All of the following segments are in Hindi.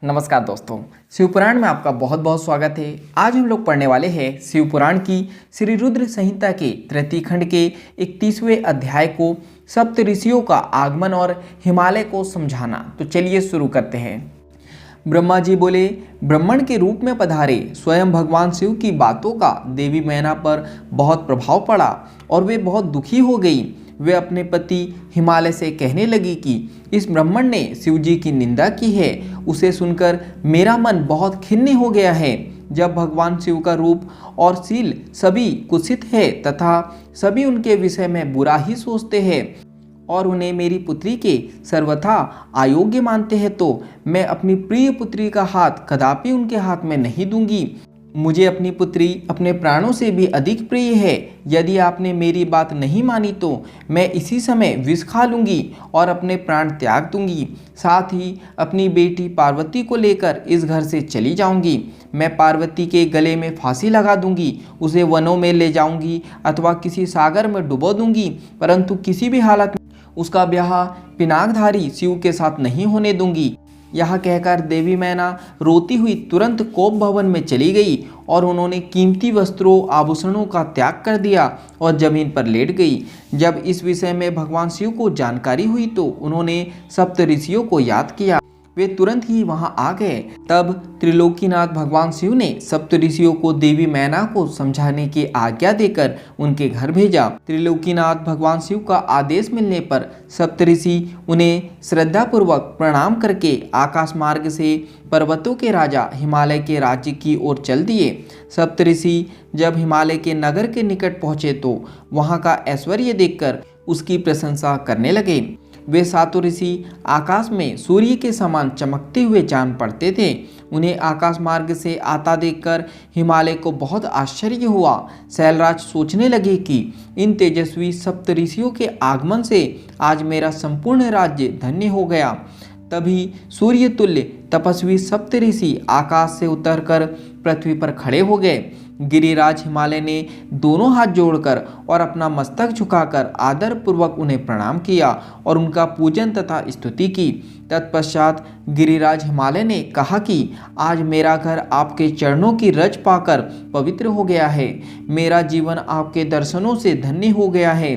नमस्कार दोस्तों, शिवपुराण में आपका बहुत बहुत स्वागत है। आज हम लोग पढ़ने वाले हैं शिवपुराण की श्री रुद्र संहिता के तृतीय खंड के 31वें अध्याय को, सप्त ऋषियों का आगमन और हिमालय को समझाना। तो चलिए शुरू करते हैं। ब्रह्मा जी बोले, ब्राह्मण के रूप में पधारे स्वयं भगवान शिव की बातों का देवी मैना पर बहुत प्रभाव पड़ा और वे बहुत दुखी हो गई। वे अपने पति हिमालय से कहने लगी कि इस ब्राह्मण ने शिव जी की निंदा की है। उसे सुनकर मेरा मन बहुत खिन्न हो गया है। जब भगवान शिव का रूप और शील सभी कुत्सित है तथा सभी उनके विषय में बुरा ही सोचते हैं और उन्हें मेरी पुत्री के सर्वथा अयोग्य मानते हैं, तो मैं अपनी प्रिय पुत्री का हाथ कदापि उनके हाथ में नहीं दूंगी। मुझे अपनी पुत्री अपने प्राणों से भी अधिक प्रिय है। यदि आपने मेरी बात नहीं मानी तो मैं इसी समय विष खा लूँगी और अपने प्राण त्याग दूंगी। साथ ही अपनी बेटी पार्वती को लेकर इस घर से चली जाऊंगी। मैं पार्वती के गले में फांसी लगा दूंगी, उसे वनों में ले जाऊंगी अथवा किसी सागर में डुबो दूंगी, परंतु किसी भी हालत में उसका ब्याह पिनाकधारी शिव के साथ नहीं होने दूंगी। यह कहकर देवी मैना रोती हुई तुरंत कोप भवन में चली गई और उन्होंने कीमती वस्त्रों आभूषणों का त्याग कर दिया और जमीन पर लेट गई। जब इस विषय में भगवान शिव को जानकारी हुई तो उन्होंने सप्त ऋषियों को याद किया। वे तुरंत ही वहां आ गए। तब त्रिलोकीनाथ भगवान शिव ने सप्त ऋषियों को देवी मैना को समझाने की आज्ञा देकर उनके घर भेजा। त्रिलोकीनाथ भगवान शिव का आदेश मिलने पर सप्त ऋषि उन्हें श्रद्धापूर्वक प्रणाम करके आकाश मार्ग से पर्वतों के राजा हिमालय के राज्य की ओर चल दिए। सप्त ऋषि जब हिमालय के नगर के निकट पहुंचे तो वहां का ऐश्वर्य देखकर उसकी प्रशंसा करने लगे। वे सातों ऋषि आकाश में सूर्य के समान चमकते हुए जान पड़ते थे। उन्हें आकाश मार्ग से आता देखकर हिमालय को बहुत आश्चर्य हुआ। शैलराज सोचने लगे कि इन तेजस्वी सप्त ऋषियों के आगमन से आज मेरा संपूर्ण राज्य धन्य हो गया। तभी सूर्य तुल्य तपस्वी सप्त ऋषि आकाश से उतरकर पृथ्वी पर खड़े हो गए। गिरिराज हिमालय ने दोनों हाथ जोड़कर और अपना मस्तक झुकाकर आदर पूर्वक उन्हें प्रणाम किया और उनका पूजन तथा स्तुति की। तत्पश्चात गिरिराज हिमालय ने कहा कि आज मेरा घर आपके चरणों की रज पाकर पवित्र हो गया है। मेरा जीवन आपके दर्शनों से धन्य हो गया है।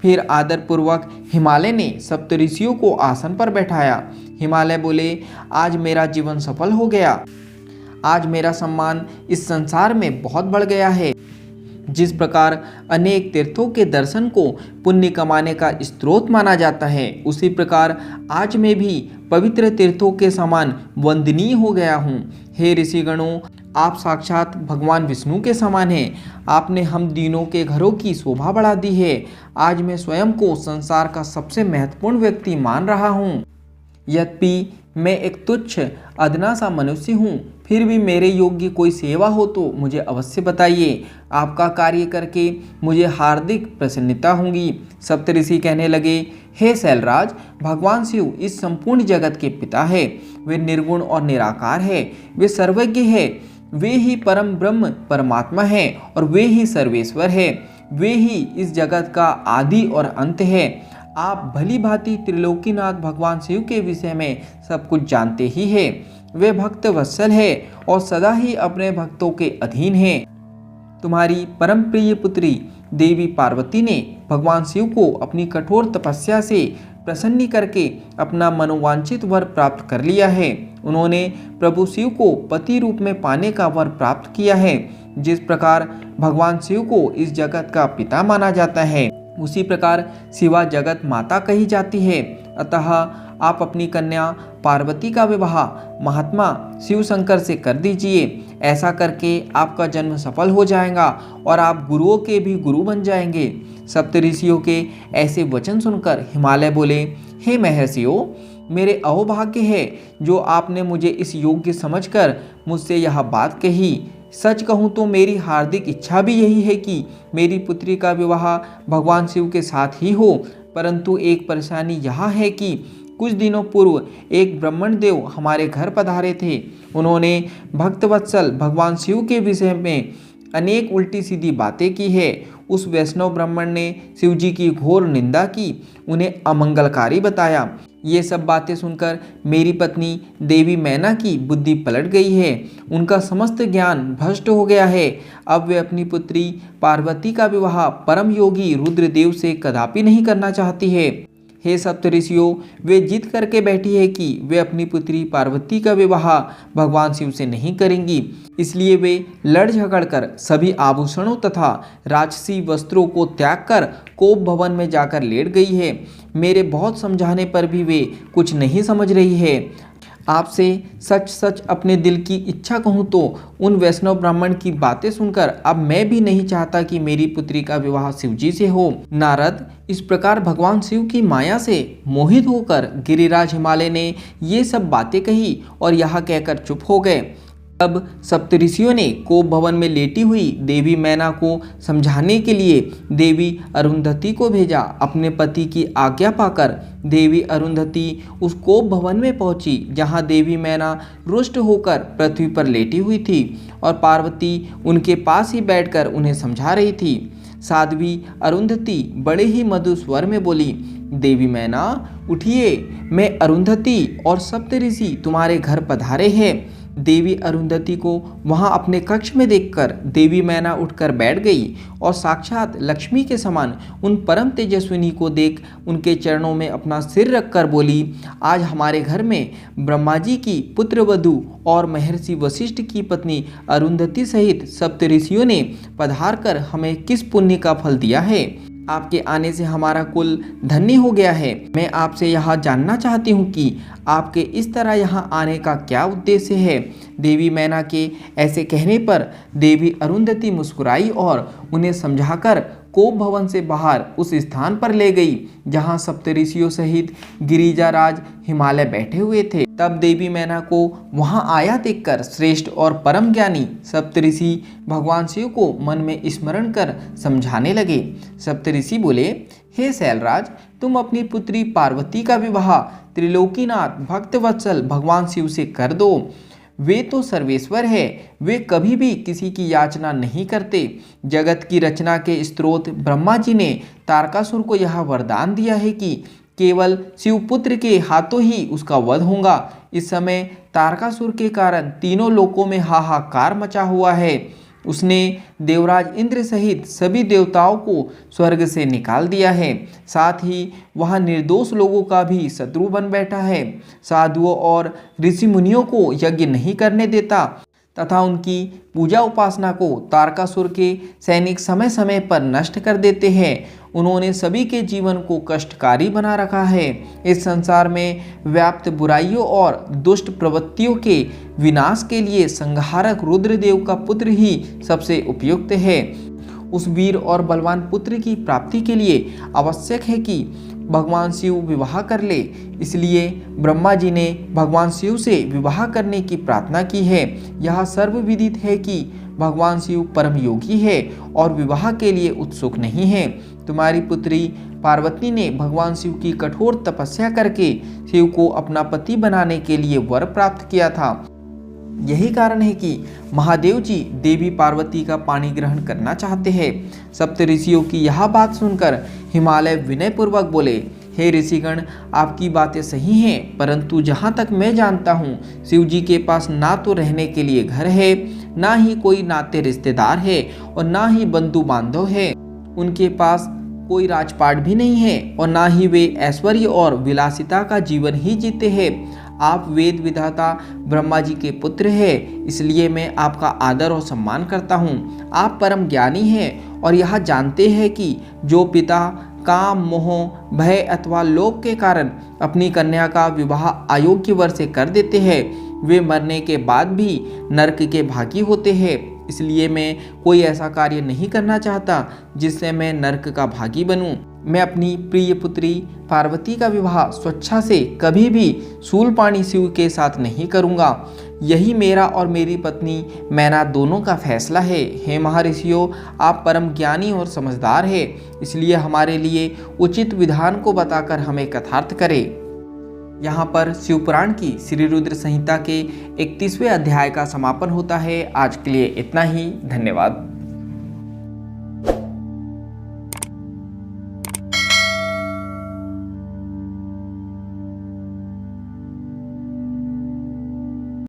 फिर आदर पूर्वक हिमालय ने सप्त ऋषियों को आसन पर बैठाया। हिमालय बोले, आज मेरा जीवन सफल हो गया। आज मेरा सम्मान इस संसार में बहुत बढ़ गया है। जिस प्रकार अनेक तीर्थों के दर्शन को पुण्य कमाने का स्रोत माना जाता है, उसी प्रकार आज मैं भी पवित्र तीर्थों के समान वंदनीय हो गया हूँ। हे ऋषिगणों, आप साक्षात भगवान विष्णु के समान हैं। आपने हम दीनों के घरों की शोभा बढ़ा दी है। आज मैं स्वयं को संसार का सबसे महत्वपूर्ण व्यक्ति मान रहा हूँ। यद्यपि मैं एक तुच्छ अदना सा मनुष्य हूँ, फिर भी मेरे योग्य कोई सेवा हो तो मुझे अवश्य बताइए। आपका कार्य करके मुझे हार्दिक प्रसन्नता होगी। सप्त ऋषि कहने लगे, हे शैलराज, भगवान शिव इस संपूर्ण जगत के पिता है। वे निर्गुण और निराकार है। वे सर्वज्ञ है। वे ही परम ब्रह्म परमात्मा है और वे ही सर्वेश्वर है। वे ही इस जगत का आदि और अंत है। आप भली भांति त्रिलोकीनाथ भगवान शिव के विषय में सब कुछ जानते ही हैं। वे भक्त वत्सल है और सदा ही अपने भक्तों के अधीन है। तुम्हारी परम प्रिय पुत्री देवी पार्वती ने भगवान शिव को अपनी कठोर तपस्या से प्रसन्न करके अपना मनोवांछित वर प्राप्त कर लिया है। उन्होंने प्रभु शिव को पति रूप में पाने का वर प्राप्त किया है। जिस प्रकार भगवान शिव को इस जगत का पिता माना जाता है, उसी प्रकार शिवा जगत माता कही जाती है। अतः आप अपनी कन्या पार्वती का विवाह महात्मा शिव शंकर से कर दीजिए। ऐसा करके आपका जन्म सफल हो जाएगा और आप गुरुओं के भी गुरु बन जाएंगे। सप्त ऋषियों के ऐसे वचन सुनकर हिमालय बोले, हे महर्षियों, मेरे अहोभाग्य है जो आपने मुझे इस योग्य समझकर मुझसे यह बात कही। सच कहूँ तो मेरी हार्दिक इच्छा भी यही है कि मेरी पुत्री का विवाह भगवान शिव के साथ ही हो, परंतु एक परेशानी यह है कि कुछ दिनों पूर्व एक ब्राह्मण देव हमारे घर पधारे थे। उन्होंने भक्तवत्सल भगवान शिव के विषय में अनेक उल्टी सीधी बातें की है। उस वैष्णव ब्राह्मण ने शिव जी की घोर निंदा की, उन्हें अमंगलकारी बताया। ये सब बातें सुनकर मेरी पत्नी देवी मैना की बुद्धि पलट गई है, उनका समस्त ज्ञान भ्रष्ट हो गया है। अब वे अपनी पुत्री पार्वती का विवाह परम योगी रुद्रदेव से कदापि नहीं करना चाहती है। हे सप्तऋषियों, वे जिद करके बैठी है कि वे अपनी पुत्री पार्वती का विवाह भगवान शिव से नहीं करेंगी। इसलिए वे लड़ झगड़ कर सभी आभूषणों तथा राजसी वस्त्रों को त्याग कर कोप भवन में जाकर लेट गई है। मेरे बहुत समझाने पर भी वे कुछ नहीं समझ रही है। आपसे सच सच अपने दिल की इच्छा कहूँ तो उन वैष्णव ब्राह्मण की बातें सुनकर अब मैं भी नहीं चाहता कि मेरी पुत्री का विवाह शिवजी से हो। नारद इस प्रकार भगवान शिव की माया से मोहित होकर गिरिराज हिमालय ने ये सब बातें कही और यह कहकर चुप हो गए। तब सप्तऋषियों ने कोप भवन में लेटी हुई देवी मैना को समझाने के लिए देवी अरुंधति को भेजा। अपने पति की आज्ञा पाकर देवी अरुंधति उस कोप भवन में पहुंची, जहां देवी मैना रुष्ट होकर पृथ्वी पर लेटी हुई थी और पार्वती उनके पास ही बैठकर उन्हें समझा रही थी। साध्वी अरुंधति बड़े ही मधुर स्वर में बोली, देवी मैना उठिए, मैं अरुंधति और सप्तऋषि तुम्हारे घर पधारे हैं। देवी अरुंधति को वहां अपने कक्ष में देखकर देवी मैना उठकर बैठ गई और साक्षात लक्ष्मी के समान उन परम तेजस्विनी को देख उनके चरणों में अपना सिर रखकर बोली, आज हमारे घर में ब्रह्मा जी की पुत्रवधू और महर्षि वशिष्ठ की पत्नी अरुंधति सहित सप्तऋषियों ने पधार कर हमें किस पुण्य का फल दिया है। आपके आने से हमारा कुल धन्य हो गया है। मैं आपसे यह जानना चाहती हूँ कि आपके इस तरह यहाँ आने का क्या उद्देश्य है। देवी मैना के ऐसे कहने पर देवी अरुंधति मुस्कुराई और उन्हें समझाकर कोप भवन से बाहर उस स्थान पर ले गई जहाँ सप्तऋषियों सहित गिरिजाराज हिमालय बैठे हुए थे। तब देवी मैना को वहां आया देखकर श्रेष्ठ और परम ज्ञानी सप्तऋषि भगवान शिव को मन में स्मरण कर समझाने लगे। सप्तऋषि बोले, हे शैलराज, तुम अपनी पुत्री पार्वती का विवाह त्रिलोकीनाथ भक्तवत्सल भगवान शिव से कर दो। वे तो सर्वेश्वर है, वे कभी भी किसी की याचना नहीं करते। जगत की रचना के स्रोत ब्रह्मा जी ने तारकासुर को यह वरदान दिया है कि केवल शिवपुत्र के हाथों ही उसका वध होगा। इस समय तारकासुर के कारण तीनों लोकों में हाहाकार मचा हुआ है। उसने देवराज इंद्र सहित सभी देवताओं को स्वर्ग से निकाल दिया है, साथ ही वह निर्दोष लोगों का भी शत्रु बन बैठा है। साधुओं और ऋषि मुनियों को यज्ञ नहीं करने देता तथा उनकी पूजा उपासना को तारकासुर के सैनिक समय समय पर नष्ट कर देते हैं। उन्होंने सभी के जीवन को कष्टकारी बना रखा है। इस संसार में व्याप्त बुराइयों और दुष्ट प्रवृत्तियों के विनाश के लिए संहारक रुद्रदेव का पुत्र ही सबसे उपयुक्त है। उस वीर और बलवान पुत्र की प्राप्ति के लिए आवश्यक है कि भगवान शिव विवाह कर ले। इसलिए ब्रह्मा जी ने भगवान शिव से विवाह करने की प्रार्थना की है। यह सर्वविदित है कि भगवान शिव परम योगी है और विवाह के लिए उत्सुक नहीं है। तुम्हारी पुत्री पार्वती ने भगवान शिव की कठोर तपस्या करके शिव को अपना पति बनाने के लिए वर प्राप्त किया था। यही कारण है कि महादेव जी देवी पार्वती का पाणी ग्रहण करना चाहते हैं। सप्तऋषियों की यह बात सुनकर हिमालय विनयपूर्वक बोले, हे ऋषिगण, आपकी बातें सही हैं, परंतु जहाँ तक मैं जानता हूँ शिव जी के पास ना तो रहने के लिए घर है, ना ही कोई नाते रिश्तेदार है और ना ही बंधु बांधव है। उनके पास कोई राजपाट भी नहीं है और ना ही वे ऐश्वर्य और विलासिता का जीवन ही जीते हैं। आप वेद विधाता ब्रह्मा जी के पुत्र हैं, इसलिए मैं आपका आदर और सम्मान करता हूँ। आप परम ज्ञानी हैं और यह जानते हैं कि जो पिता काम, मोह, भय अथवा लोभ के कारण अपनी कन्या का विवाह अयोग्य वर से कर देते हैं, वे मरने के बाद भी नरक के भागी होते हैं। इसलिए मैं कोई ऐसा कार्य नहीं करना चाहता जिससे मैं नरक का भागी बनूं। मैं अपनी प्रिय पुत्री पार्वती का विवाह स्वेच्छा से कभी भी शूलपाणी शिव के साथ नहीं करूंगा। यही मेरा और मेरी पत्नी मैना दोनों का फैसला है। हे महर्षियों, आप परम ज्ञानी और समझदार हैं, इसलिए हमारे लिए उचित विधान को बताकर हमें कथार्थ करें। यहाँ पर शिवपुराण की श्री रुद्र संहिता के 31वें अध्याय का समापन होता है। आज के लिए इतना ही। धन्यवाद।